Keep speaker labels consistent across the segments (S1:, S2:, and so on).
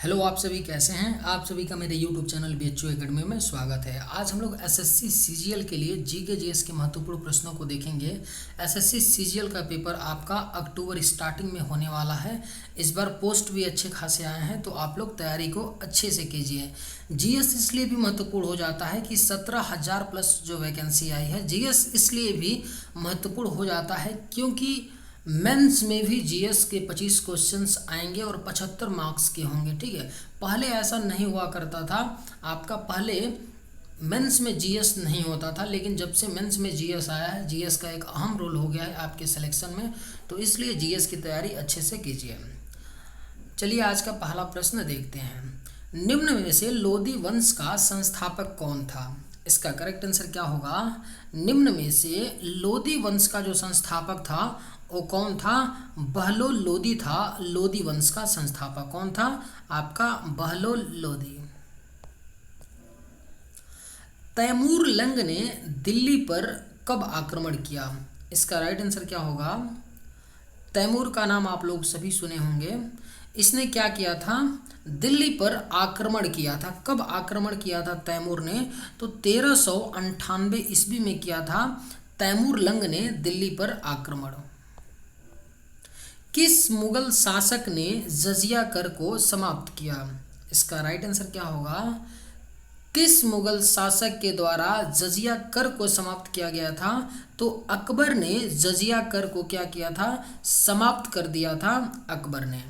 S1: Hello, आप सभी कैसे हैं। आप सभी का मेरे YouTube चैनल BHU एकेडमी में स्वागत है। आज हम लोग SSC CGL के लिए जीके जीएस के महत्वपूर्ण प्रश्नों को देखेंगे। SSC CGL का पेपर आपका अक्टूबर स्टार्टिंग में होने वाला है। इस बार पोस्ट भी अच्छे खासे आए हैं, तो आप लोग तैयारी को अच्छे से कीजिए। GS इसलिए भी महत्वपूर्ण हो जाता है कि 17,000 प्लस जो वैकेंसी आई है। GS इसलिए भी महत्वपूर्ण हो जाता है क्योंकि मेंस में भी जीएस के 25 क्वेश्चंस आएंगे और 75 मार्क्स के होंगे। ठीक है, पहले ऐसा नहीं हुआ करता था। आपका पहले मेंस में जीएस नहीं होता था, लेकिन जब से मेंस में जीएस आया है, जीएस का एक अहम रोल हो गया है आपके सिलेक्शन में, तो इसलिए जीएस की तैयारी अच्छे से कीजिए। चलिए आज का पहला प्रश्न देखते हैं। निम्न में से लोदी वंश का संस्थापक कौन था? इसका करेक्ट आंसर क्या होगा? निम्न में से लोदी वंश का जो संस्थापक था वो कौन था? बहलोल लोदी था। लोदी वंश का संस्थापक कौन था? आपका बहलोल लोदी। तैमूर लंग ने दिल्ली पर कब आक्रमण किया? इसका राइट आंसर क्या होगा? तैमूर का नाम आप लोग सभी सुने होंगे। इसने क्या किया था? दिल्ली पर आक्रमण किया था। कब आक्रमण किया था तैमूर ने? तो 1398 ईस्वी में किया था तैमूर लंग ने दिल्ली पर आक्रमण। किस मुगल शासक ने जजिया कर को समाप्त किया? इसका राइट आंसर क्या होगा? किस मुगल शासक के द्वारा जजिया कर को समाप्त किया गया था? तो अकबर ने जजिया कर को क्या किया था? समाप्त कर दिया था अकबर ने।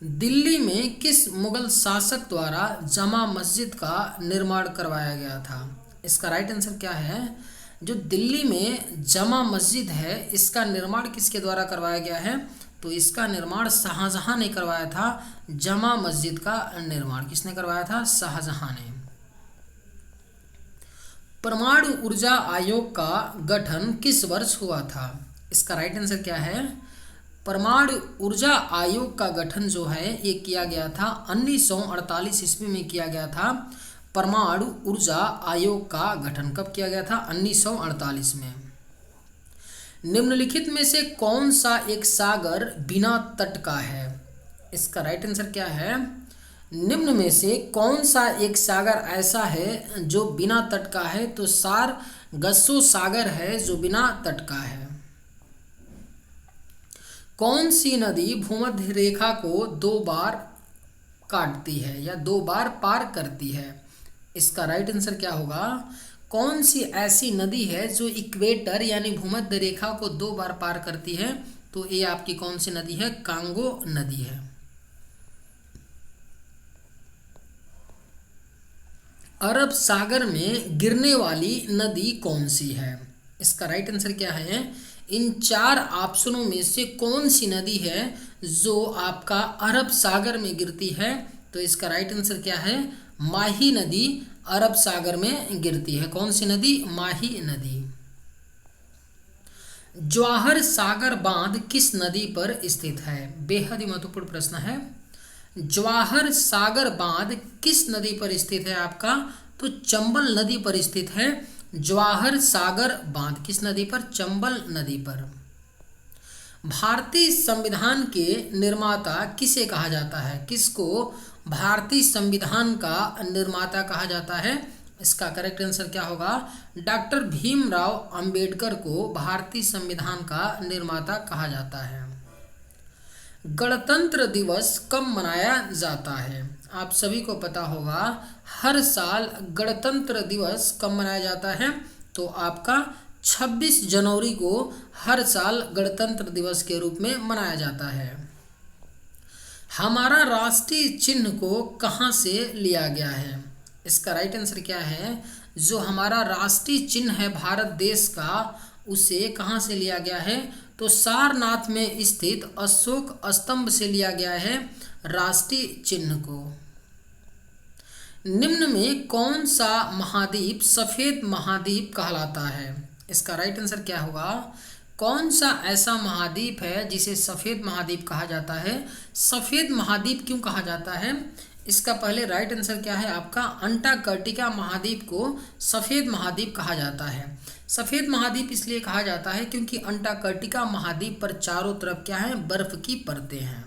S1: दिल्ली में किस मुगल शासक द्वारा जमा मस्जिद का निर्माण करवाया गया था? इसका राइट आंसर क्या है? जो दिल्ली में जमा मस्जिद है, इसका निर्माण किसके द्वारा करवाया गया है? तो इसका निर्माण शाहजहां ने करवाया था। जमा मस्जिद का निर्माण किसने करवाया था? शाहजहां ने। परमाणु ऊर्जा आयोग का गठन किस वर्ष हुआ था? इसका राइट आंसर क्या है? परमाणु ऊर्जा आयोग का गठन जो है ये किया गया था 1948 ईस्वी में किया गया था। परमाणु ऊर्जा आयोग का गठन कब किया गया था? 1948 में। निम्नलिखित में से कौन सा एक सागर बिना तट का है? इसका राइट आंसर क्या है? निम्न में से कौन सा एक सागर ऐसा है जो बिना तट का है? तो सारगस्सो सागर है जो बिना तट का है। कौन सी नदी भूमध्य रेखा को 2 बार काटती है या 2 बार पार करती है? इसका राइट आंसर क्या होगा? कौन सी ऐसी नदी है जो इक्वेटर यानी भूमध्य रेखा को 2 बार पार करती है? तो ये आपकी कौन सी नदी है? कांगो नदी है। अरब सागर में गिरने वाली नदी कौन सी है? इसका राइट आंसर क्या है? इन 4 ऑप्शनों में से कौन सी नदी है जो आपका अरब सागर में गिरती है? तो इसका राइट आंसर क्या है? माही नदी अरब सागर में गिरती है। कौन सी नदी? माही नदी। जवाहर सागर बांध किस नदी पर स्थित है? बेहद ही महत्वपूर्ण प्रश्न है। जवाहर सागर बांध किस नदी पर स्थित है आपका? तो चंबल नदी पर स्थित है। जवाहर सागर बांध किस नदी पर? चंबल नदी पर। भारतीय संविधान के निर्माता किसे कहा जाता है? किसको भारतीय संविधान का निर्माता कहा जाता है? इसका करेक्ट आंसर क्या होगा? डॉक्टर भीमराव अंबेडकर को भारतीय संविधान का निर्माता कहा जाता है। गणतंत्र दिवस कब मनाया जाता है? आप सभी को पता होगा हर साल गणतंत्र दिवस कब मनाया जाता है? तो आपका 26 जनवरी को हर साल गणतंत्र दिवस के रूप में मनाया जाता है। हमारा राष्ट्रीय चिन्ह को कहाँ से लिया गया है? इसका राइट आंसर क्या है? जो हमारा राष्ट्रीय चिन्ह है भारत देश का, उसे कहाँ से लिया गया है? तो सारनाथ में स्थित अशोक स्तंभ से लिया गया है राष्ट्रीय चिन्ह को। निम्न में कौन सा महाद्वीप सफेद महाद्वीप कहलाता है? इसका राइट आंसर क्या होगा? कौन सा ऐसा महाद्वीप है जिसे सफेद महाद्वीप कहा जाता है? सफेद महाद्वीप क्यों कहा जाता है? इसका पहले राइट आंसर क्या है आपका? अंटार्कटिका महाद्वीप को सफेद महाद्वीप कहा जाता है। सफेद महाद्वीप इसलिए कहा जाता है क्योंकि अंटार्कटिका महाद्वीप पर चारों तरफ क्या है? बर्फ की परतें हैं।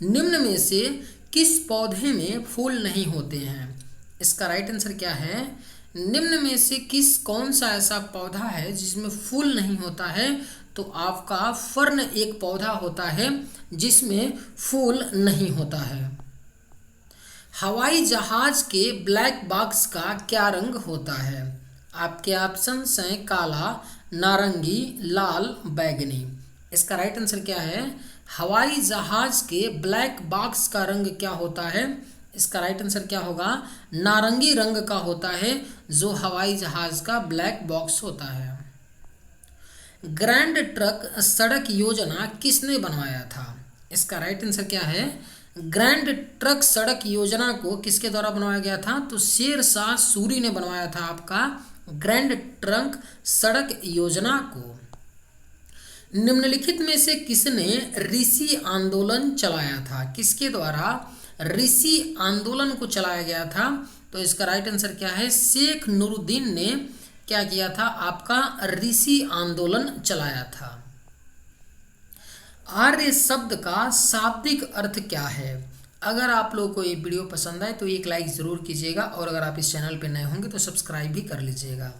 S1: निम्न में से किस पौधे में फूल नहीं होते हैं? इसका राइट आंसर क्या है? निम्न में से कौन सा ऐसा पौधा है जिसमें फूल नहीं होता है? तो आपका फर्न एक पौधा होता है जिसमें फूल नहीं होता है। हवाई जहाज के ब्लैक बॉक्स का क्या रंग होता है? आपके ऑप्शन हैं काला, नारंगी, लाल, बैंगनी। इसका राइट आंसर क्या है? हवाई जहाज के ब्लैक बॉक्स का रंग क्या होता है? इसका राइट आंसर क्या होगा? नारंगी रंग का होता है जो हवाई जहाज का ब्लैक बॉक्स होता है। ग्रैंड ट्रक सड़क योजना किसने बनवाया था? इसका राइट आंसर क्या है? ग्रैंड ट्रक सड़क योजना को किसके द्वारा बनवाया गया था? तो शेर शाह सूरी ने बनवाया था आपका ग्रैंड ट्रक सड़क योजना को। निम्नलिखित में से किसने ऋषि आंदोलन चलाया था? किसके द्वारा ऋषि आंदोलन को चलाया गया था? तो इसका राइट आंसर क्या है? शेख नूरुद्दीन ने क्या किया था? आपका ऋषि आंदोलन चलाया था। आर्य शब्द का शाब्दिक अर्थ क्या है? अगर आप लोगों को ये वीडियो पसंद आए तो एक लाइक ज़रूर कीजिएगा और अगर आप इस चैनल पर नए होंगे तो सब्सक्राइब भी कर लीजिएगा।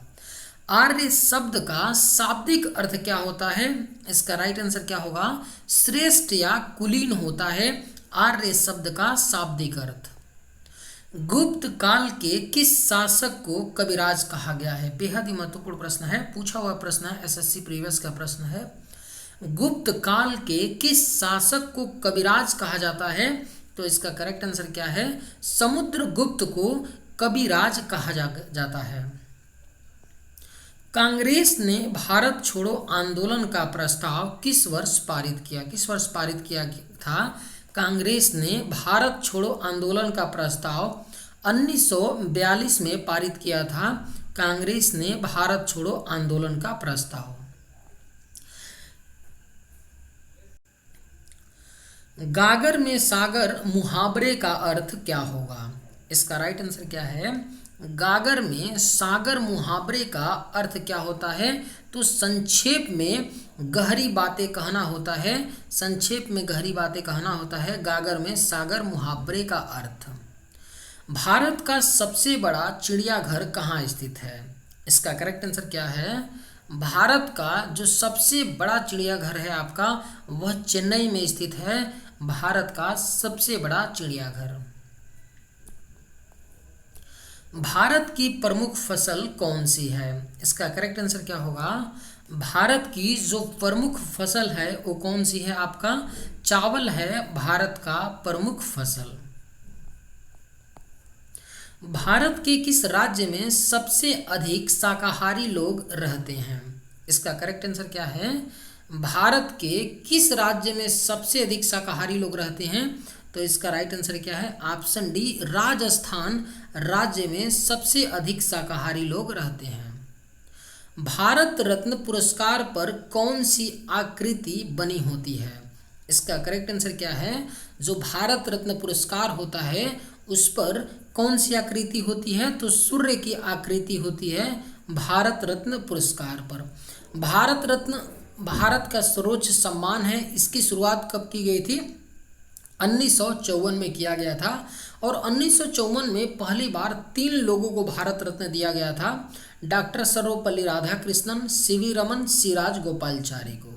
S1: आर्य शब्द का शाब्दिक अर्थ क्या होता है? इसका राइट आंसर क्या होगा? श्रेष्ठ या कुलीन होता है आर्य शब्द का शाब्दिक अर्थ। गुप्त काल के किस शासक को कविराज कहा गया है? बेहद ही महत्वपूर्ण प्रश्न है, पूछा हुआ प्रश्न है, एसएससी प्रीवियस का प्रश्न है। गुप्त काल के किस शासक को कविराज कहा जाता है? तो इसका करेक्ट आंसर क्या है? समुद्रगुप्त को कविराज कहा जाता है। कांग्रेस ने भारत छोड़ो आंदोलन का प्रस्ताव किस वर्ष पारित किया? किस वर्ष पारित किया था? कांग्रेस ने भारत छोड़ो आंदोलन का प्रस्ताव 1942 में पारित किया था। कांग्रेस ने भारत छोड़ो आंदोलन का प्रस्ताव। गागर में सागर मुहावरे का अर्थ क्या होगा? इसका राइट आंसर क्या है? गागर में सागर मुहावरे का अर्थ क्या होता है? तो संक्षेप में गहरी बातें कहना होता है। संक्षेप में गहरी बातें कहना होता है गागर में सागर मुहावरे का अर्थ। भारत का सबसे बड़ा चिड़ियाघर कहाँ स्थित है? इसका करेक्ट आंसर क्या है? भारत का जो सबसे बड़ा चिड़ियाघर है आपका वह चेन्नई में स्थित है। भारत का सबसे बड़ा चिड़ियाघर। भारत की प्रमुख फसल कौन सी है? इसका करेक्ट आंसर क्या होगा? भारत की जो प्रमुख फसल है वो कौन सी है? आपका चावल है भारत का प्रमुख फसल। भारत के किस राज्य में सबसे अधिक शाकाहारी लोग रहते हैं? इसका करेक्ट आंसर क्या है? भारत के किस राज्य में सबसे अधिक शाकाहारी लोग रहते हैं? तो इसका राइट आंसर क्या है? ऑप्शन डी, राजस्थान राज्य में सबसे अधिक शाकाहारी लोग रहते हैं। भारत रत्न पुरस्कार पर कौन सी आकृति बनी होती है? इसका करेक्ट आंसर क्या है? जो भारत रत्न पुरस्कार होता है उस पर कौन सी आकृति होती है? तो सूर्य की आकृति होती है भारत रत्न पुरस्कार पर। भारत रत्न भारत का सर्वोच्च सम्मान है। इसकी शुरुआत कब की गई थी? 1954 में किया गया था और 1954 में पहली बार 3 लोगों को भारत रत्न दिया गया था। डॉक्टर सर्वपल्ली राधाकृष्णन, सीवी रमन, सी राजगोपालाचारी को।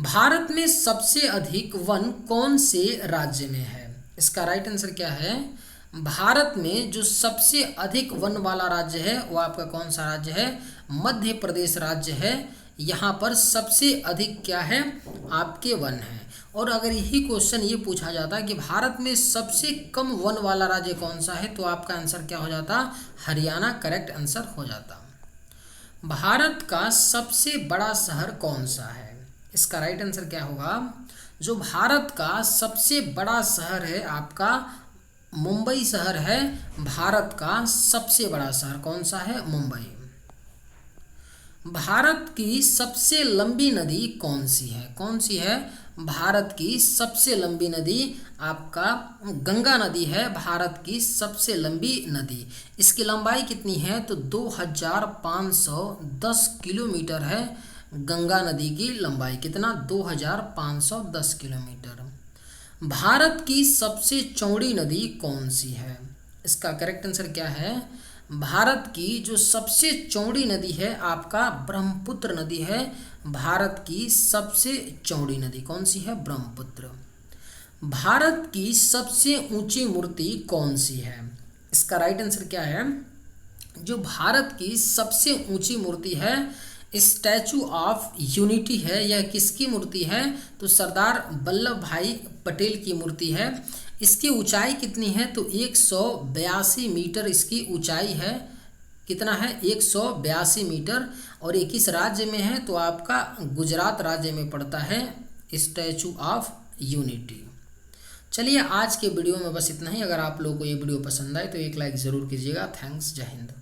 S1: भारत में सबसे अधिक वन कौन से राज्य में है? इसका राइट आंसर क्या है? भारत में जो सबसे अधिक वन वाला राज्य है वो आपका कौन सा राज्य है? मध्य प्रदेश राज्य है। यहाँ पर सबसे अधिक क्या है? आपके वन है। और अगर यही क्वेश्चन ये पूछा जाता कि भारत में सबसे कम वन वाला राज्य कौन सा है तो आपका आंसर क्या हो जाता? हरियाणा करेक्ट आंसर हो जाता। भारत का सबसे बड़ा शहर कौन सा है? इसका राइट आंसर क्या होगा? जो भारत का सबसे बड़ा शहर है आपका मुंबई शहर है। भारत का सबसे बड़ा शहर कौन सा है? मुंबई। भारत की सबसे लंबी नदी कौन सी है? कौन सी है? भारत की सबसे लंबी नदी आपका गंगा नदी है। भारत की सबसे लंबी नदी, इसकी लंबाई कितनी है? तो 2510 किलोमीटर है गंगा नदी की लंबाई। कितना? 2510 किलोमीटर। भारत की सबसे चौड़ी नदी कौन सी है? इसका करेक्ट आंसर क्या है? भारत की जो सबसे चौड़ी नदी है आपका ब्रह्मपुत्र नदी है। भारत की सबसे चौड़ी नदी कौन सी है? ब्रह्मपुत्र। भारत की सबसे ऊंची मूर्ति कौन सी है? इसका राइट आंसर क्या है? जो भारत की सबसे ऊंची मूर्ति है स्टैचू ऑफ यूनिटी है। यह किसकी मूर्ति है? तो सरदार वल्लभ भाई पटेल की मूर्ति है। इसकी ऊंचाई कितनी है? तो 182 मीटर इसकी ऊंचाई है। कितना है? 182 मीटर। और ये किस राज्य में है? तो आपका गुजरात राज्य में पड़ता है स्टैचू ऑफ यूनिटी। चलिए आज के वीडियो में बस इतना ही। अगर आप लोगों को ये वीडियो पसंद आए तो एक लाइक ज़रूर कीजिएगा। थैंक्स। जय हिंद।